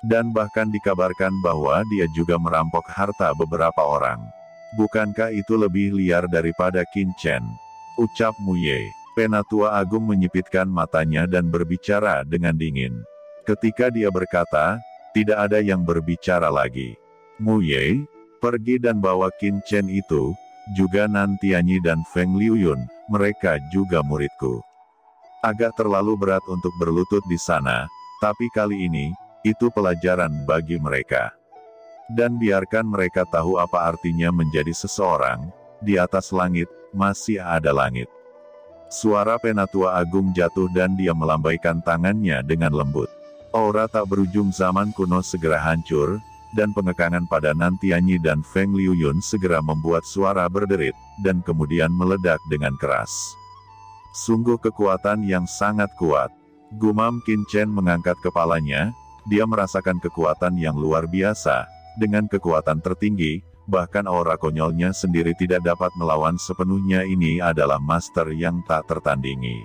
Dan bahkan dikabarkan bahwa dia juga merampok harta beberapa orang. Bukankah itu lebih liar daripada Qin Chen? Ucap Mu Ye. Penatua Agung menyipitkan matanya dan berbicara dengan dingin. Ketika dia berkata, tidak ada yang berbicara lagi. Mu Ye, pergi dan bawa Qin Chen itu, juga Nan Tianyi dan Feng Liuyun, mereka juga muridku. Agak terlalu berat untuk berlutut di sana, tapi kali ini, itu pelajaran bagi mereka. Dan biarkan mereka tahu apa artinya menjadi seseorang, di atas langit, masih ada langit. Suara Penatua Agung jatuh dan dia melambaikan tangannya dengan lembut. Aura tak berujung zaman kuno segera hancur, dan pengekangan pada Nan Tianyi dan Feng Liuyun segera membuat suara berderit, dan kemudian meledak dengan keras. Sungguh kekuatan yang sangat kuat. Gumam Qin Chen mengangkat kepalanya, dia merasakan kekuatan yang luar biasa, dengan kekuatan tertinggi, bahkan aura konyolnya sendiri tidak dapat melawan sepenuhnya. Ini adalah master yang tak tertandingi.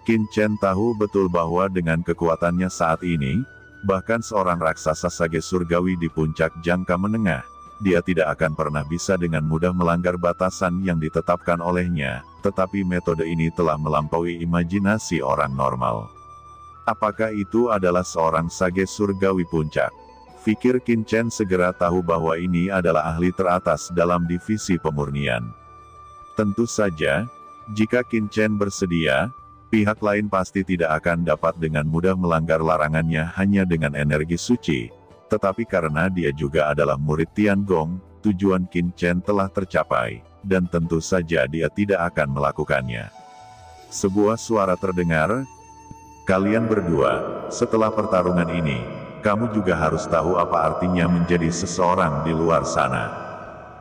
Qin Chen tahu betul bahwa dengan kekuatannya saat ini, bahkan seorang raksasa sage surgawi di puncak jangka menengah, dia tidak akan pernah bisa dengan mudah melanggar batasan yang ditetapkan olehnya, tetapi metode ini telah melampaui imajinasi orang normal. Apakah itu adalah seorang sage surgawi puncak? Fikir Qin Chen segera tahu bahwa ini adalah ahli teratas dalam divisi pemurnian. Tentu saja, jika Qin Chen bersedia, pihak lain pasti tidak akan dapat dengan mudah melanggar larangannya hanya dengan energi suci. Tetapi karena dia juga adalah murid Tiangong, tujuan Qin Chen telah tercapai, dan tentu saja dia tidak akan melakukannya. Sebuah suara terdengar, "Kalian berdua, setelah pertarungan ini, kamu juga harus tahu apa artinya menjadi seseorang di luar sana.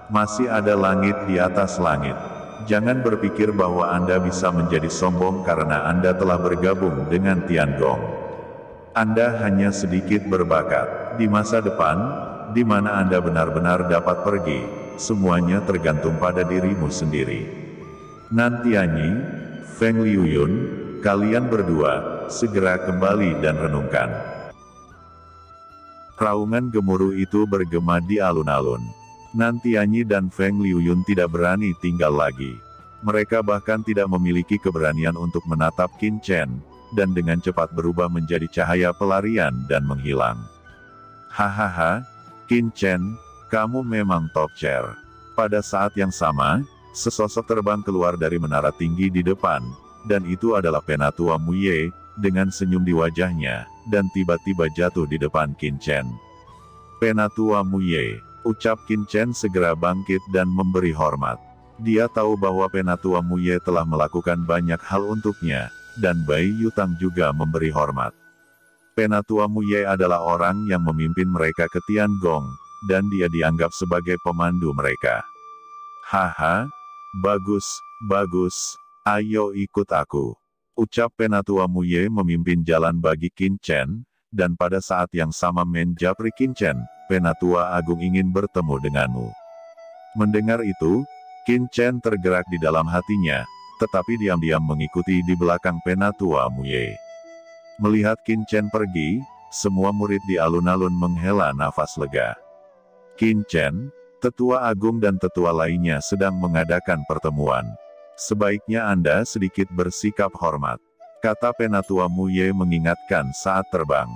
Masih ada langit di atas langit. Jangan berpikir bahwa Anda bisa menjadi sombong karena Anda telah bergabung dengan Tiangong. Anda hanya sedikit berbakat. Di masa depan, di mana Anda benar-benar dapat pergi, semuanya tergantung pada dirimu sendiri." Nan Tianyi, Feng Liuyun, kalian berdua, segera kembali dan renungkan. Raungan gemuruh itu bergema di alun-alun. Nan Tianyi dan Feng Liuyun tidak berani tinggal lagi. Mereka bahkan tidak memiliki keberanian untuk menatap Qin Chen, dan dengan cepat berubah menjadi cahaya pelarian dan menghilang. Hahaha, Qin Chen, kamu memang top chair. Pada saat yang sama, sesosok terbang keluar dari menara tinggi di depan, dan itu adalah Penatua Mu Ye, dengan senyum di wajahnya, dan tiba-tiba jatuh di depan Qin Chen. "Penatua Mu Ye," ucap Qin Chen segera bangkit dan memberi hormat. Dia tahu bahwa Penatua Mu Ye telah melakukan banyak hal untuknya, dan Bai Yutang juga memberi hormat. Penatua Mu Ye adalah orang yang memimpin mereka ke Tiangong, dan dia dianggap sebagai pemandu mereka. "Haha, bagus, bagus, ayo ikut aku," ucap Penatua Mu Ye memimpin jalan bagi Qin Chen, dan pada saat yang sama menjapri Qin Chen, "Penatua Agung ingin bertemu denganmu." Mendengar itu, Qin Chen tergerak di dalam hatinya, tetapi diam-diam mengikuti di belakang Penatua Mu Ye. Melihat Qin Chen pergi, semua murid di alun-alun menghela nafas lega. Qin Chen, tetua agung dan tetua lainnya sedang mengadakan pertemuan. "Sebaiknya Anda sedikit bersikap hormat," kata Penatua Mu Ye mengingatkan saat terbang.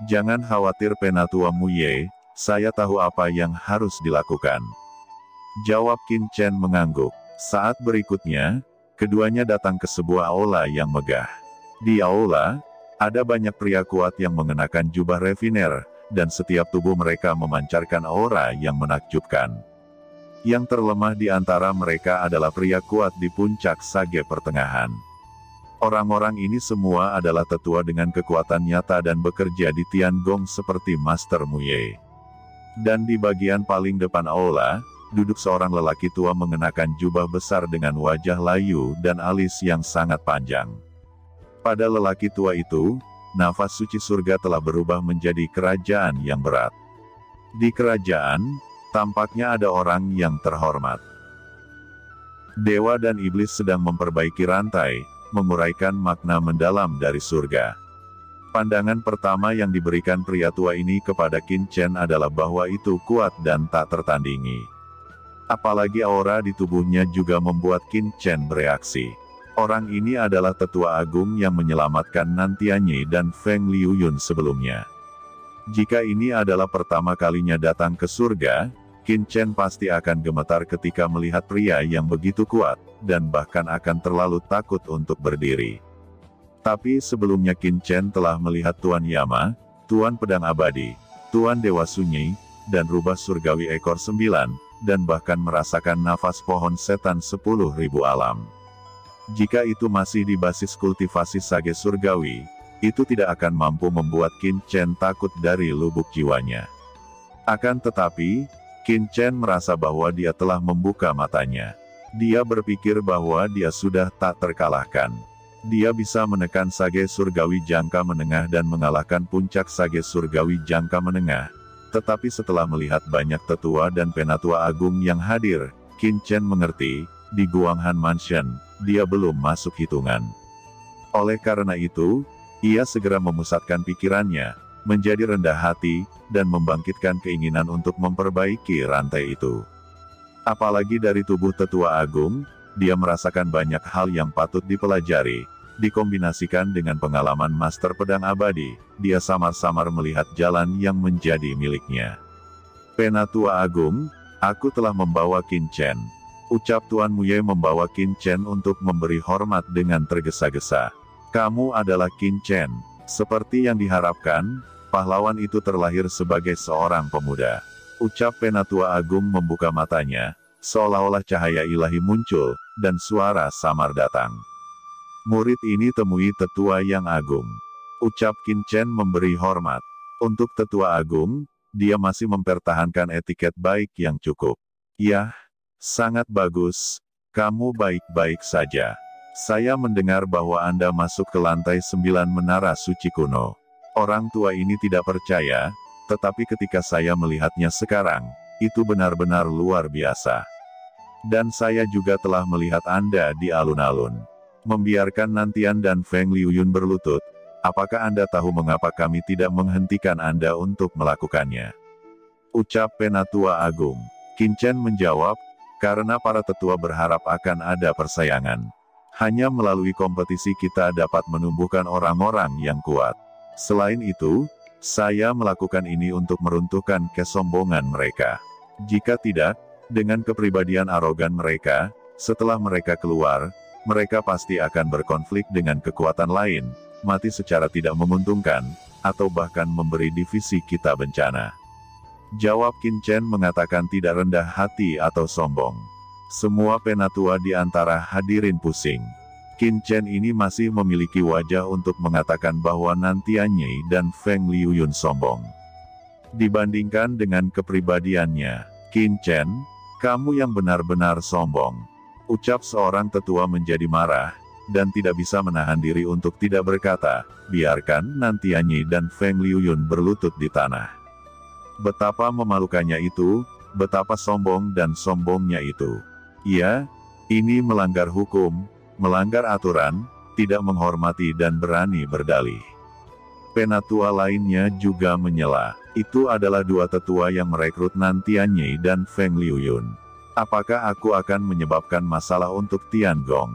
"Jangan khawatir Penatua Mu Ye, saya tahu apa yang harus dilakukan," jawab Qin Chen mengangguk. Saat berikutnya, keduanya datang ke sebuah aula yang megah. Di aula, ada banyak pria kuat yang mengenakan jubah refiner, dan setiap tubuh mereka memancarkan aura yang menakjubkan. Yang terlemah di antara mereka adalah pria kuat di puncak sage pertengahan. Orang-orang ini semua adalah tetua dengan kekuatan nyata dan bekerja di Tiangong seperti Master Mu Ye. Dan di bagian paling depan aula, duduk seorang lelaki tua mengenakan jubah besar dengan wajah layu dan alis yang sangat panjang. Pada lelaki tua itu, nafas suci surga telah berubah menjadi kerajaan yang berat. Di kerajaan, tampaknya ada orang yang terhormat. Dewa dan iblis sedang memperbaiki rantai, menguraikan makna mendalam dari surga. Pandangan pertama yang diberikan pria tua ini kepada Qin Chen adalah bahwa itu kuat dan tak tertandingi. Apalagi aura di tubuhnya juga membuat Qin Chen bereaksi. Orang ini adalah tetua agung yang menyelamatkan Nantianye dan Feng Liuyun sebelumnya. Jika ini adalah pertama kalinya datang ke surga, Qin Chen pasti akan gemetar ketika melihat pria yang begitu kuat, dan bahkan akan terlalu takut untuk berdiri. Tapi sebelumnya Qin Chen telah melihat Tuan Yama, Tuan Pedang Abadi, Tuan Dewa Sunyi, dan rubah surgawi ekor 9, dan bahkan merasakan nafas pohon setan 10.000 alam. Jika itu masih di basis kultivasi sage surgawi, itu tidak akan mampu membuat Qin Chen takut dari lubuk jiwanya. Akan tetapi, Qin Chen merasa bahwa dia telah membuka matanya. Dia berpikir bahwa dia sudah tak terkalahkan. Dia bisa menekan sage surgawi jangka menengah dan mengalahkan puncak sage surgawi jangka menengah. Tetapi setelah melihat banyak tetua dan penatua agung yang hadir, Qin Chen mengerti, di Guanghan Mansion, dia belum masuk hitungan. Oleh karena itu, ia segera memusatkan pikirannya, menjadi rendah hati, dan membangkitkan keinginan untuk memperbaiki rantai itu. Apalagi dari tubuh tetua agung, dia merasakan banyak hal yang patut dipelajari. Dikombinasikan dengan pengalaman Master Pedang Abadi, dia samar-samar melihat jalan yang menjadi miliknya. Penatua Agung, aku telah membawa Qin Chen. Ucap Tuan Muye membawa Qin Chen untuk memberi hormat dengan tergesa-gesa. Kamu adalah Qin Chen. Seperti yang diharapkan, pahlawan itu terlahir sebagai seorang pemuda. Ucap Penatua Agung membuka matanya, seolah-olah cahaya ilahi muncul, dan suara samar datang. Murid ini temui tetua yang agung. Ucap Qin Chen memberi hormat. Untuk tetua agung, dia masih mempertahankan etiket baik yang cukup. Yah, sangat bagus. Kamu baik-baik saja. Saya mendengar bahwa Anda masuk ke lantai 9 menara suci kuno. Orang tua ini tidak percaya, tetapi ketika saya melihatnya sekarang, itu benar-benar luar biasa. Dan saya juga telah melihat Anda di alun-alun. Membiarkan Nantian dan Feng Liuyun berlutut, apakah Anda tahu mengapa kami tidak menghentikan Anda untuk melakukannya? Ucap Penatua Agung. Qin Chen menjawab, karena para tetua berharap akan ada persaingan. Hanya melalui kompetisi kita dapat menumbuhkan orang-orang yang kuat. Selain itu, saya melakukan ini untuk meruntuhkan kesombongan mereka. Jika tidak, dengan kepribadian arogan mereka, setelah mereka keluar, mereka pasti akan berkonflik dengan kekuatan lain, mati secara tidak menguntungkan, atau bahkan memberi divisi kita bencana. Jawab Qin Chen mengatakan tidak rendah hati atau sombong. Semua penatua di antara hadirin pusing. Qin Chen ini masih memiliki wajah untuk mengatakan bahwa Nantianye dan Feng Liuyun sombong. Dibandingkan dengan kepribadiannya, Qin Chen, kamu yang benar-benar sombong. Ucap seorang tetua menjadi marah, dan tidak bisa menahan diri untuk tidak berkata, biarkan Nantianye dan Feng Liuyun berlutut di tanah. Betapa memalukannya itu, betapa sombong dan sombongnya itu. Ya, ini melanggar hukum, melanggar aturan, tidak menghormati dan berani berdalih. Penatua lainnya juga menyela. Itu adalah dua tetua yang merekrut Nantianye dan Feng Liuyun. Apakah aku akan menyebabkan masalah untuk Tiangong?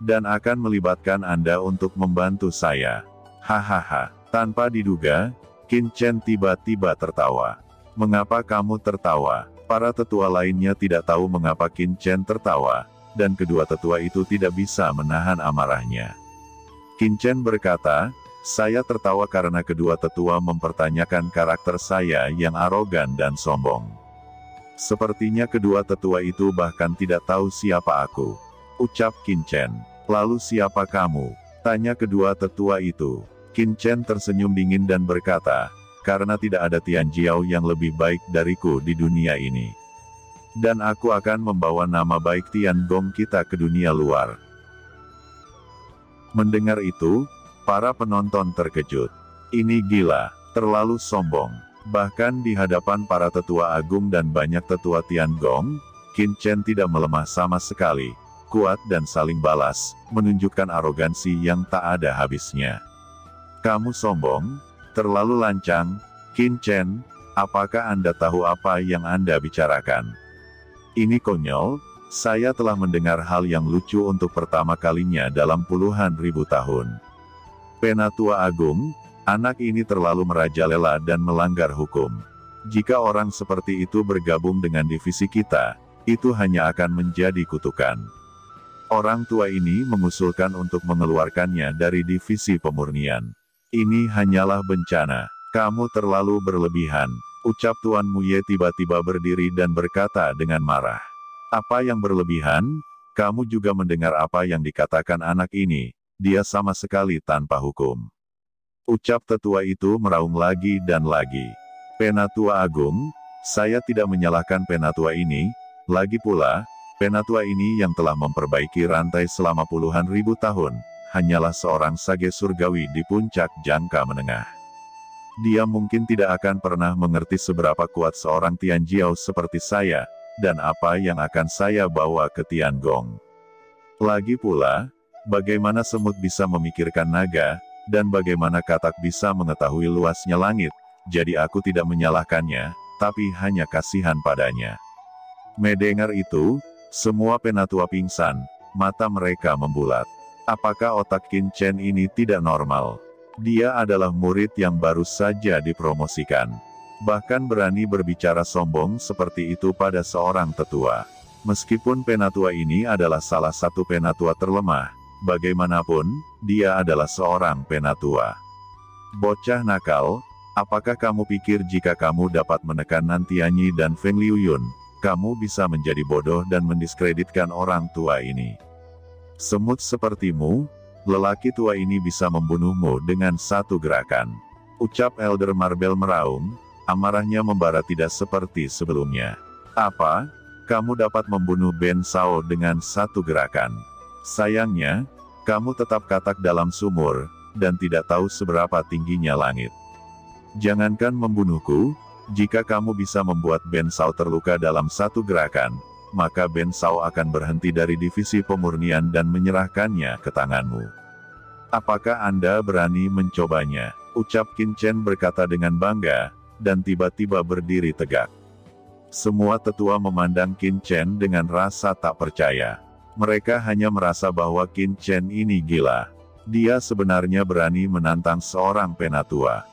Dan akan melibatkan Anda untuk membantu saya? Hahaha. Tanpa diduga, Qin Chen tiba-tiba tertawa. Mengapa kamu tertawa? Para tetua lainnya tidak tahu mengapa Qin Chen tertawa, dan kedua tetua itu tidak bisa menahan amarahnya. Qin Chen berkata, saya tertawa karena kedua tetua mempertanyakan karakter saya yang arogan dan sombong. Sepertinya kedua tetua itu bahkan tidak tahu siapa aku. Ucap Qin Chen. Lalu siapa kamu? Tanya kedua tetua itu. Qin Chen tersenyum dingin dan berkata, karena tidak ada Tian Jiao yang lebih baik dariku di dunia ini. Dan aku akan membawa nama baik Tiangong kita ke dunia luar. Mendengar itu, para penonton terkejut. Ini gila, terlalu sombong. Bahkan di hadapan para tetua agung dan banyak tetua Tiangong, Qin Chen tidak melemah sama sekali. Kuat dan saling balas, menunjukkan arogansi yang tak ada habisnya. Kamu sombong, terlalu lancang, Qin Chen, apakah Anda tahu apa yang Anda bicarakan? Ini konyol, saya telah mendengar hal yang lucu untuk pertama kalinya dalam puluhan ribu tahun. Penatua Agung, anak ini terlalu merajalela dan melanggar hukum. Jika orang seperti itu bergabung dengan divisi kita, itu hanya akan menjadi kutukan. Orang tua ini mengusulkan untuk mengeluarkannya dari divisi pemurnian. Ini hanyalah bencana. Kamu terlalu berlebihan, ucap Tuan Muye tiba-tiba berdiri dan berkata dengan marah. Apa yang berlebihan? Kamu juga mendengar apa yang dikatakan anak ini, dia sama sekali tanpa hukum. Ucap tetua itu meraung lagi dan lagi. Penatua Agung, saya tidak menyalahkan penatua ini, lagi pula, penatua ini yang telah memperbaiki rantai selama puluhan ribu tahun, hanyalah seorang sage surgawi di puncak jangka menengah. Dia mungkin tidak akan pernah mengerti seberapa kuat seorang Tianjiao seperti saya, dan apa yang akan saya bawa ke Tiangong. Lagi pula, bagaimana semut bisa memikirkan naga, dan bagaimana katak bisa mengetahui luasnya langit, jadi aku tidak menyalahkannya, tapi hanya kasihan padanya. Mendengar itu, semua penatua pingsan, mata mereka membulat. Apakah otak Qin Chen ini tidak normal? Dia adalah murid yang baru saja dipromosikan. Bahkan berani berbicara sombong seperti itu pada seorang tetua. Meskipun penatua ini adalah salah satu penatua terlemah, bagaimanapun, dia adalah seorang penatua. Bocah nakal, apakah kamu pikir jika kamu dapat menekan Nantianyi dan Feng Liuyun, kamu bisa menjadi bodoh dan mendiskreditkan orang tua ini? Semut sepertimu, lelaki tua ini bisa membunuhmu dengan satu gerakan. Ucap Elder Marbel meraung, amarahnya membara tidak seperti sebelumnya. Apa? Kamu dapat membunuh Ben Sao dengan satu gerakan? Sayangnya, kamu tetap katak dalam sumur, dan tidak tahu seberapa tingginya langit. Jangankan membunuhku, jika kamu bisa membuat Ben Sao terluka dalam satu gerakan, maka Ben Sao akan berhenti dari divisi pemurnian dan menyerahkannya ke tanganmu. Apakah Anda berani mencobanya? Ucap Qin Chen berkata dengan bangga, dan tiba-tiba berdiri tegak. Semua tetua memandang Qin Chen dengan rasa tak percaya. Mereka hanya merasa bahwa Qin Chen ini gila. Dia sebenarnya berani menantang seorang penatua.